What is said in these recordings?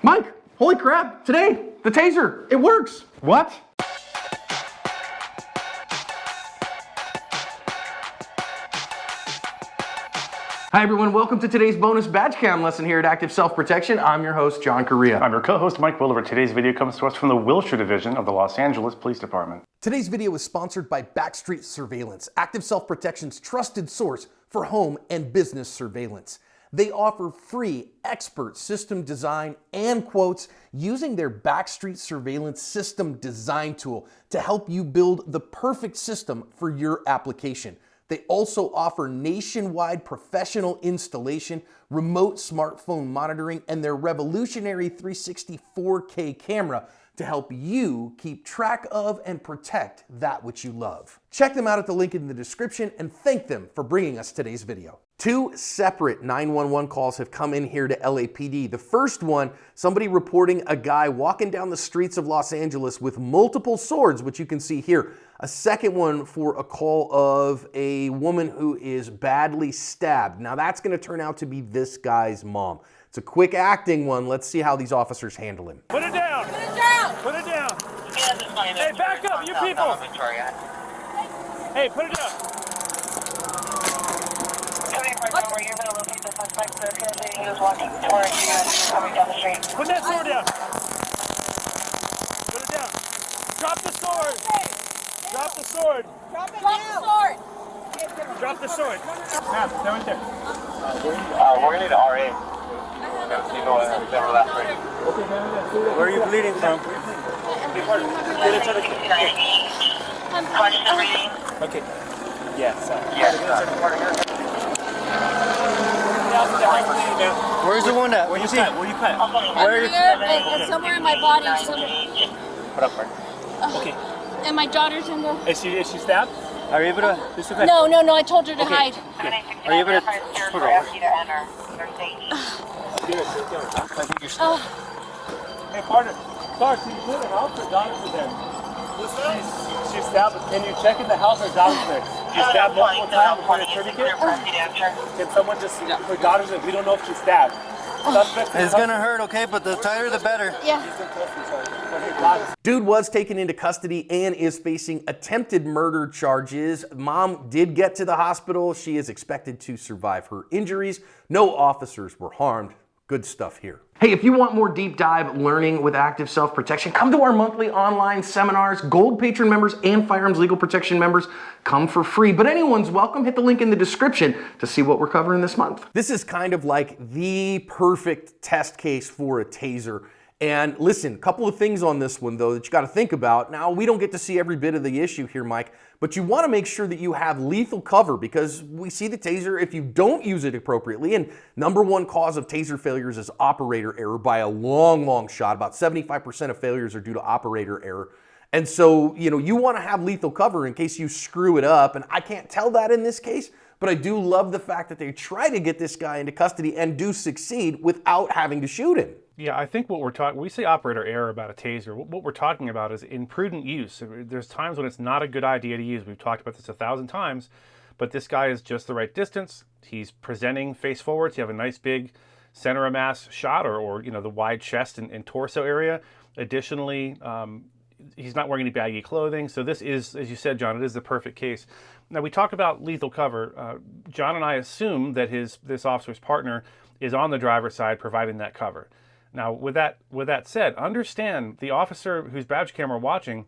Mike, holy crap, today, the taser, it works. What? Hi everyone, welcome to today's bonus badge cam lesson here at Active Self-Protection. I'm your host, John Correa. I'm your co-host, Mike Williver. Today's video comes to us from the Wilshire Division of the Los Angeles Police Department. Today's video is sponsored by Backstreet Surveillance, Active Self-Protection's trusted source for home and business surveillance. They offer free expert system design and quotes using their Backstreet Surveillance System Design Tool to help you build the perfect system for your application. They also offer nationwide professional installation, remote smartphone monitoring, and their revolutionary 360 4K camera to help you keep track of and protect that which you love. Check them out at the link in the description and thank them for bringing us today's video. Two separate 911 calls have come in here to LAPD. The first one, somebody reporting a guy walking down the streets of Los Angeles with multiple swords, which you can see here. A second one for a call of a woman who is badly stabbed. Now that's going to turn out to be this guy's mom. It's a quick acting one. Let's see how these officers handle him. Put it down! Put it down! Put it down! Hey, back up, you people! Hey, put it down! Put that sword down! Put it down! Drop the sword! Drop the sword! Drop the sword! Drop the sword! Matt, stay right there. We're gonna need an RA. Where are you bleeding from? Okay. Yes. Where's the wound at? Where you cut? Where you cut? Where here, somewhere in my body. Put up, Mark. Okay. And my daughter's in there. Is she stabbed? Are you able to? It's okay. No, I told her to hide. Are you able to put her over? Oh, Hey, partner. Sorry, can you put the house or dogs in there? She's stabbed. Can you check in the house or dogs there? She's stabbed multiple times with a tourniquet. Can someone just, her daughter's in? We don't know if she's stabbed. It's gonna hurt, okay? But the tighter, the better. yeah. Dude was taken into custody and is facing attempted murder charges. Mom did get to the hospital. She is expected to survive her injuries. No officers were harmed. Good stuff here. Hey, if you want more deep dive learning with Active Self-Protection, come to our monthly online seminars. Gold patron members and Firearms Legal Protection members come for free, but anyone's welcome. Hit the link in the description to see what we're covering this month. This is kind of like the perfect test case for a taser. And listen, a couple of things on this one though that you got to think about. Now, we don't get to see every bit of the issue here, Mike, but you want to make sure that you have lethal cover because we see the taser if you don't use it appropriately. And number one cause of taser failures is operator error by a long shot. About 75% of failures are due to operator error. And so, you want to have lethal cover in case you screw it up. And I can't tell that in this case, but I do love the fact that they try to get this guy into custody and do succeed without having to shoot him. Yeah, I think what we're talking, we say operator error about a taser. What we're talking about is imprudent use. There's times when it's not a good idea to use. We've talked about this 1,000 times, but this guy is just the right distance. He's presenting face forwards. You have a nice big center of mass shot or the wide chest and torso area. Additionally, he's not wearing any baggy clothing. So this is, as you said, John, it is the perfect case. Now, we talk about lethal cover. John and I assume that this officer's partner is on the driver's side providing that cover. Now, with that said, understand the officer whose badge camera we're watching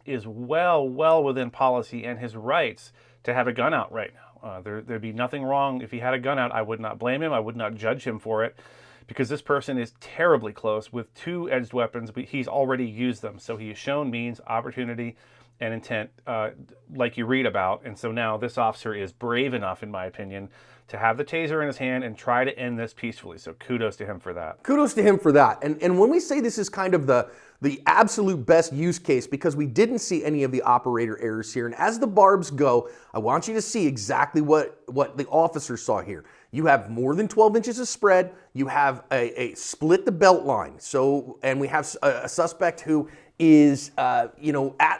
is well within policy and his rights to have a gun out right now. There'd be nothing wrong if he had a gun out. I would not blame him. I would not judge him for it because this person is terribly close with two edged weapons, but he's already used them. So he has shown means, opportunity, and intent like you read about. And so now this officer is brave enough, in my opinion, to have the taser in his hand and try to end this peacefully. So kudos to him for that. Kudos to him for that. And when we say this is kind of the absolute best use case because we didn't see any of the operator errors here. And as the barbs go, I want you to see exactly what the officer saw here. You have more than 12 inches of spread. You have a split the belt line. So, and we have a suspect who is, at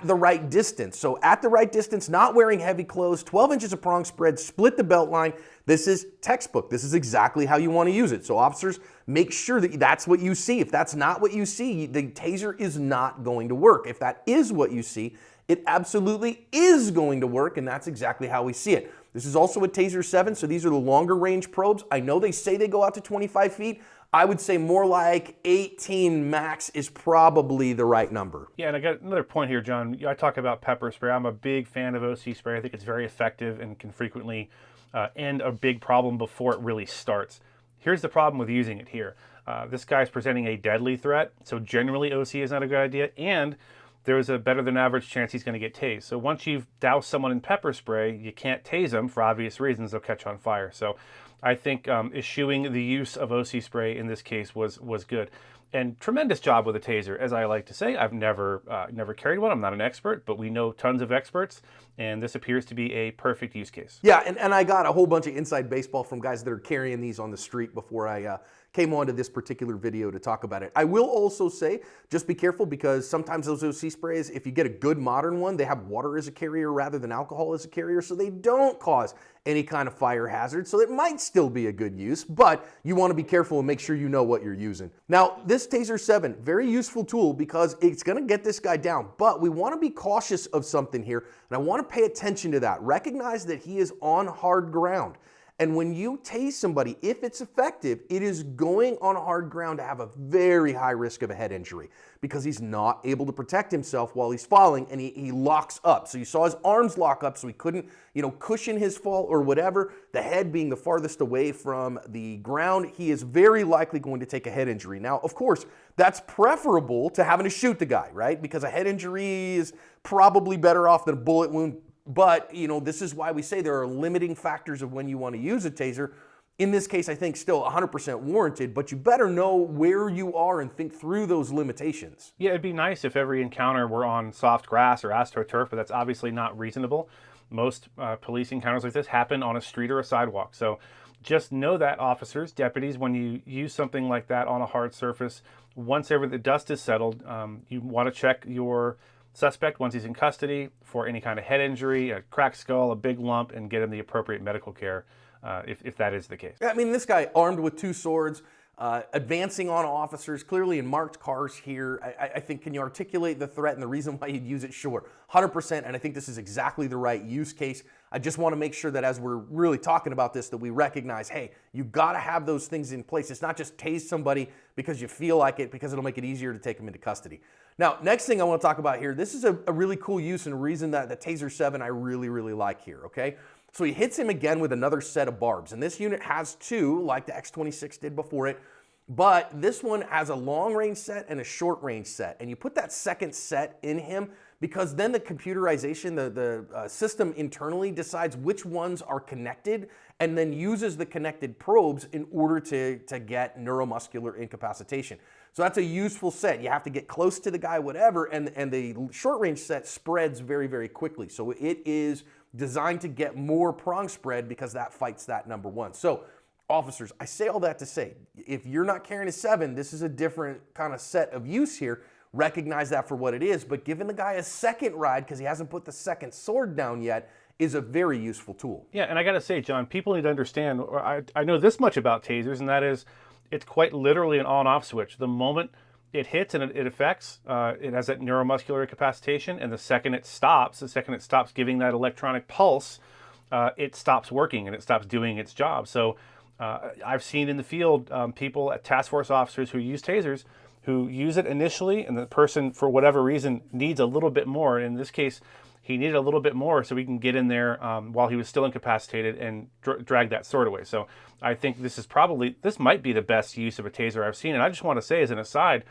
the right distance. So at the right distance, not wearing heavy clothes, 12 inches of prong spread, split the belt line. This is textbook. This is exactly how you want to use it. So officers, make sure that that's what you see. If that's not what you see, the taser is not going to work. If that is what you see, it absolutely is going to work, and that's exactly how we see it. This is also a Taser 7, so these are the longer range probes. I know they say they go out to 25 feet. I would say more like 18 max is probably the right number. Yeah, and I got another point here, John. I talk about pepper spray. I'm a big fan of OC spray. I think it's very effective and can frequently end a big problem before it really starts. Here's the problem with using it here. This guy's presenting a deadly threat, so generally OC is not a good idea, and there's a better than average chance he's going to get tased. So once you've doused someone in pepper spray, you can't tase them for obvious reasons. They'll catch on fire. So I think eschewing the use of OC spray in this case was good. And tremendous job with a taser, as I like to say. I've never carried one. I'm not an expert, but we know tons of experts, and this appears to be a perfect use case. Yeah, and I got a whole bunch of inside baseball from guys that are carrying these on the street before I came onto this particular video to talk about it. I will also say, just be careful, because sometimes those OC sprays, if you get a good modern one, they have water as a carrier rather than alcohol as a carrier, so they don't cause any kind of fire hazard, so it might still be a good use, but you want to be careful and make sure you know what you're using. Now, this Taser 7, very useful tool because it's going to get this guy down, but we want to be cautious of something here, and I want to pay attention to that. Recognize that he is on hard ground. And when you tase somebody, if it's effective, it is going on hard ground to have a very high risk of a head injury because he's not able to protect himself while he's falling, and he locks up. So you saw his arms lock up so he couldn't, cushion his fall or whatever. The head being the farthest away from the ground, he is very likely going to take a head injury. Now, of course, that's preferable to having to shoot the guy, right? Because a head injury is probably better off than a bullet wound. But, this is why we say there are limiting factors of when you want to use a taser. In this case, I think still 100% warranted, but you better know where you are and think through those limitations. Yeah, it'd be nice if every encounter were on soft grass or AstroTurf, but that's obviously not reasonable. Most police encounters like this happen on a street or a sidewalk. So just know that, officers, deputies, when you use something like that on a hard surface, once ever the dust is settled, you want to check your suspect once he's in custody for any kind of head injury, a cracked skull, a big lump, and get him the appropriate medical care if that is the case. I mean, this guy armed with 2 swords, advancing on officers, clearly in marked cars here. I think, can you articulate the threat and the reason why you'd use it? Sure, 100%, and I think this is exactly the right use case. I just want to make sure that as we're really talking about this, that we recognize, hey, you got to have those things in place. It's not just tase somebody because you feel like it, because it'll make it easier to take them into custody. Now, next thing I want to talk about here, this is a really cool use and a reason that the Taser 7 I really, really like here, okay? So he hits him again with another set of barbs, and this unit has 2, like the X26 did before it, but this one has a long-range set and a short-range set, and you put that second set in him because then the computerization, the system internally decides which ones are connected and then uses the connected probes in order to get neuromuscular incapacitation. So that's a useful set. You have to get close to the guy, whatever, and the short-range set spreads very, very quickly. So it is designed to get more prong spread because that fights that number 1. So officers, I say all that to say, if you're not carrying a 7, this is a different kind of set of use here. Recognize that for what it is, but giving the guy a second ride because he hasn't put the second sword down yet is a very useful tool. Yeah, and I got to say, John, people need to understand, I know this much about tasers, and that is, it's quite literally an on-off switch. The moment it hits and it affects, it has that neuromuscular incapacitation, and the second it stops giving that electronic pulse, it stops working and it stops doing its job. So I've seen in the field people, task force officers who use tasers, who use it initially, and the person, for whatever reason, needs a little bit more. In this case, he needed a little bit more so we can get in there while he was still incapacitated and drag that sword away. So I think this might be the best use of a taser I've seen. And I just want to say, as an aside,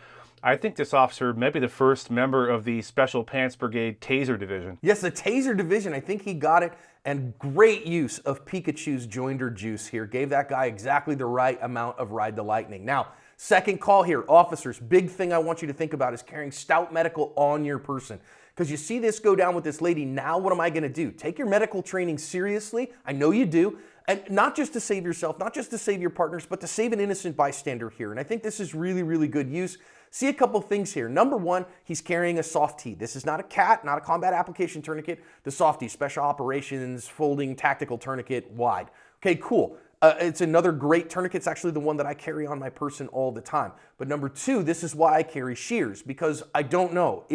I think this officer may be the first member of the Special Pants Brigade Taser Division. Yes, the Taser Division, I think he got it, and great use of Pikachu's joinder juice here. Gave that guy exactly the right amount of Ride the Lightning. Now, second call here, officers, big thing I want you to think about is carrying stout medical on your person. Because you see this go down with this lady, now what am I going to do? Take your medical training seriously. I know you do. And not just to save yourself, not just to save your partners, but to save an innocent bystander here. And I think this is really, really good use. See a couple things here. Number 1, he's carrying a soft T. This is not a CAT, not a combat application tourniquet. The soft T, special operations, folding, tactical tourniquet, wide. Okay, cool. It's another great tourniquet. It's actually the one that I carry on my person all the time. But number two, this is why I carry shears, because I don't know,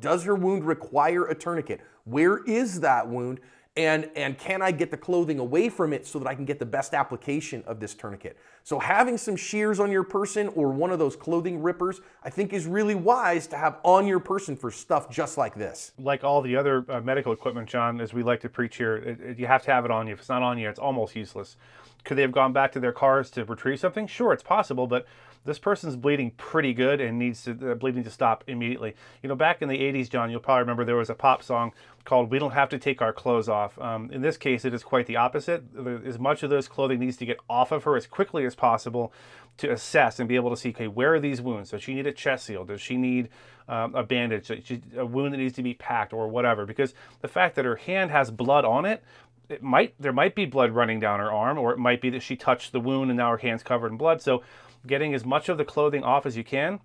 does her wound require a tourniquet? Where is that wound? And can I get the clothing away from it so that I can get the best application of this tourniquet? So having some shears on your person or one of those clothing rippers, I think is really wise to have on your person for stuff just like this. Like all the other medical equipment, John, as we like to preach here, you have to have it on you. If it's not on you, it's almost useless. Could they have gone back to their cars to retrieve something? Sure, it's possible, but this person's bleeding pretty good and needs bleeding to stop immediately. You know, back in the 80s, John, you'll probably remember there was a pop song called "We Don't Have to Take Our Clothes Off." In this case, it is quite the opposite. As much of those clothing needs to get off of her as quickly as possible to assess and be able to see, okay, where are these wounds? Does she need a chest seal? Does she need a bandage? A wound that needs to be packed or whatever? Because the fact that her hand has blood on it, there might be blood running down her arm, or it might be that she touched the wound and now her hand's covered in blood. So getting as much of the clothing off as you can.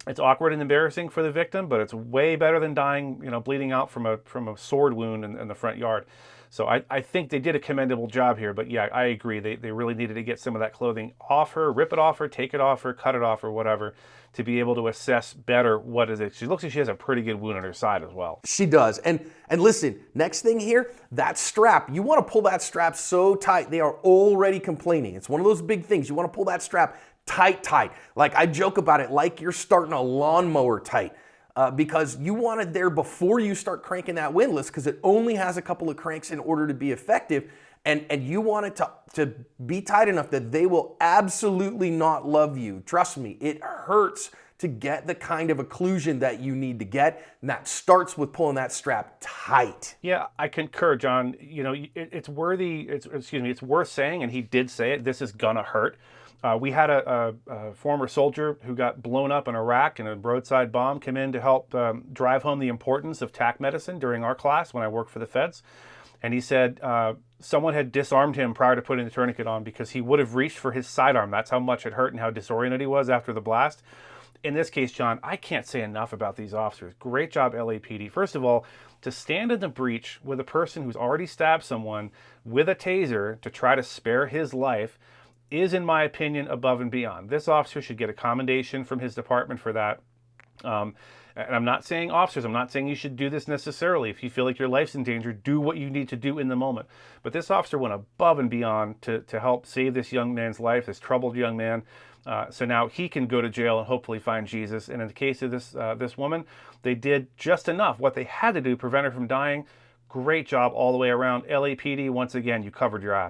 It's awkward and embarrassing for the victim, but it's way better than dying, bleeding out from a sword wound in the front yard. So I think they did a commendable job here, but yeah, I agree. They really needed to get some of that clothing off her, rip it off her, take it off her, cut it off or whatever, to be able to assess better what is it. She looks like she has a pretty good wound on her side as well. She does. And listen, next thing here, that strap, you want to pull that strap so tight. They are already complaining. It's one of those big things. You want to pull that strap tight. Like I joke about it, like you're starting a lawnmower tight. Because you want it there before you start cranking that windlass, because it only has a couple of cranks in order to be effective. And you want it to be tight enough that they will absolutely not love you. Trust me, it hurts to get the kind of occlusion that you need to get. And that starts with pulling that strap tight. Yeah, I concur, John. It's worth saying, and he did say it, this is gonna hurt. We had a former soldier who got blown up in Iraq and a roadside bomb come in to help drive home the importance of TAC medicine during our class when I worked for the feds. And he said someone had disarmed him prior to putting the tourniquet on because he would have reached for his sidearm. That's how much it hurt and how disoriented he was after the blast. In this case, John, I can't say enough about these officers. Great job, LAPD. First of all, to stand in the breach with a person who's already stabbed someone with a taser to try to spare his life is, in my opinion, above and beyond. This officer should get a commendation from his department for that. And I'm not saying officers, I'm not saying you should do this necessarily. If you feel like your life's in danger, do what you need to do in the moment. But this officer went above and beyond to help save this young man's life, this troubled young man. So now he can go to jail and hopefully find Jesus. And in the case of this woman, they did just enough. What they had to do to prevent her from dying. Great job all the way around. LAPD, once again, you covered your ass.